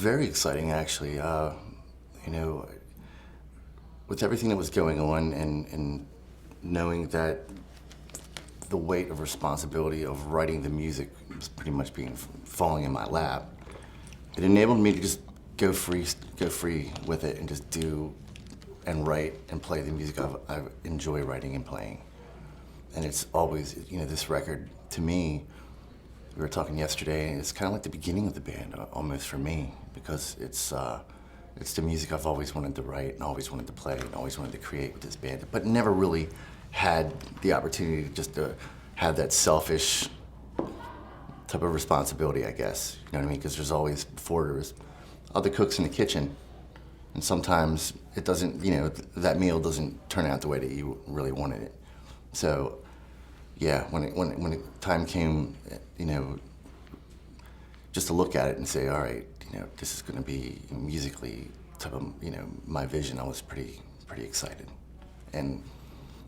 very exciting, actually. You know, with everything that was going on and knowing that the weight of responsibility of writing the music was pretty much falling in my lap, it enabled me to just go free with it and just do and write and play the music I enjoy writing and playing. And it's always, you know, this record, to me, we were talking yesterday, and it's kind of like the beginning of the band, almost for me, because it's the music I've always wanted to write and always wanted to play and always wanted to create with this band, but never really had the opportunity just to have that selfish type of responsibility, I guess. You know what I mean? Because there's other cooks in the kitchen, and sometimes it doesn't, you know, that meal doesn't turn out the way that you really wanted it. So, yeah, when the time came, you know, just to look at it and say, all right, you know, this is going to be musically type of, you know, my vision, I was pretty excited. And,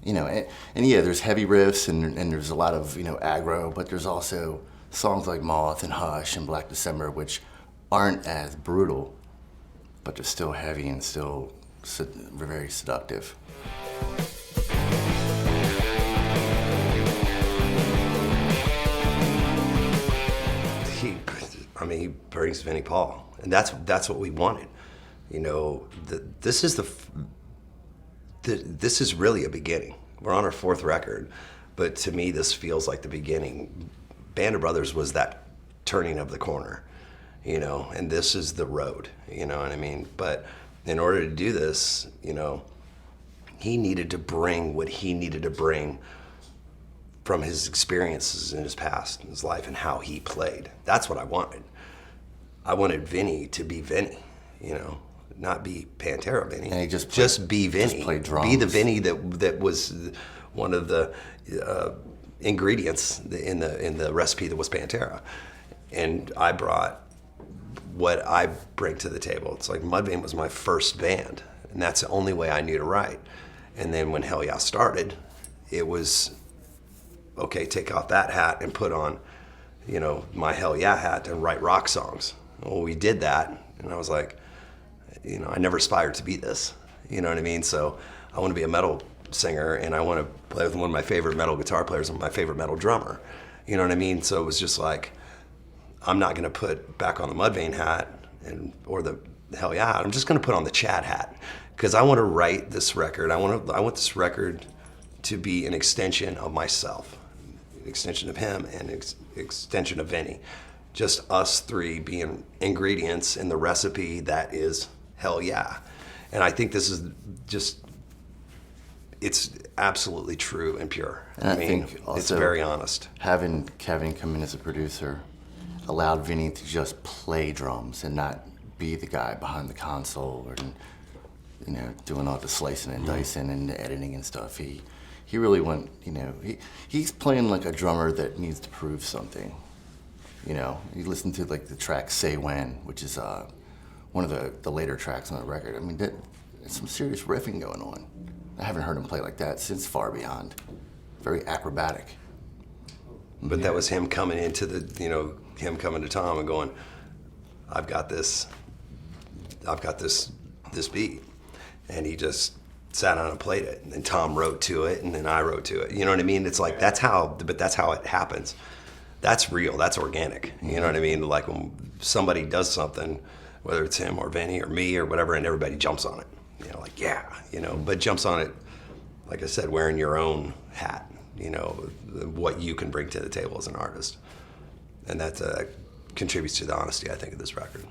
you know, and yeah, there's heavy riffs and there's a lot of, you know, aggro, but there's also songs like Moth and Hush and Black December, which aren't as brutal, but they're still heavy and still very seductive. He brings Vinnie Paul, and that's what we wanted. You know, this is this is really a beginning. We're on our fourth record, but to me, this feels like the beginning. Band of Brothers was that turning of the corner, you know, and this is the road, you know what I mean? But in order to do this, you know, he needed to bring what he needed to bring from his experiences in his past, in his life, and how he played. That's what I wanted. I wanted Vinnie to be Vinnie, you know, not be Pantera Vinnie. And he just be Vinnie. Just play drums. Be the Vinnie that was one of the ingredients in the recipe that was Pantera. And I brought what I bring to the table. It's like Mudvayne was my first band, and that's the only way I knew to write. And then when Hellyeah started, it was, okay, take off that hat and put on, you know, my Hellyeah hat and write rock songs. Well, we did that, and I was like, you know, I never aspired to be this, you know what I mean? So I want to be a metal singer, and I want to play with one of my favorite metal guitar players and my favorite metal drummer, you know what I mean? So it was just like, I'm not going to put back on the Mudvayne hat or the Hellyeah hat. I'm just going to put on the Chad hat, because I want to write this record. I want this record to be an extension of myself, an extension of him, and an extension of Vinnie. Just us three being ingredients in the recipe that is Hellyeah. And I think this is just, it's absolutely true and pure. And I mean, think also it's very honest. Having Kevin come in as a producer allowed Vinnie to just play drums and not be the guy behind the console or, you know, doing all the slicing and dicing and the editing and stuff. He really went, you know, he's playing like a drummer that needs to prove something. You know, you listen to like the track "Say When," which is one of the later tracks on the record. I mean, there's some serious riffing going on. I haven't heard him play like that since Far Beyond. Very acrobatic. But that was him coming into him coming to Tom and going, I've got this beat. And he just sat down and played it. And then Tom wrote to it, and then I wrote to it. You know what I mean? It's like, that's how it happens. That's real, that's organic. You know what I mean? Like when somebody does something, whether it's him or Vinnie or me or whatever, and everybody jumps on it. You know, like, yeah, you know, but jumps on it, like I said, wearing your own hat, you know, what you can bring to the table as an artist. And that contributes to the honesty, I think, of this record.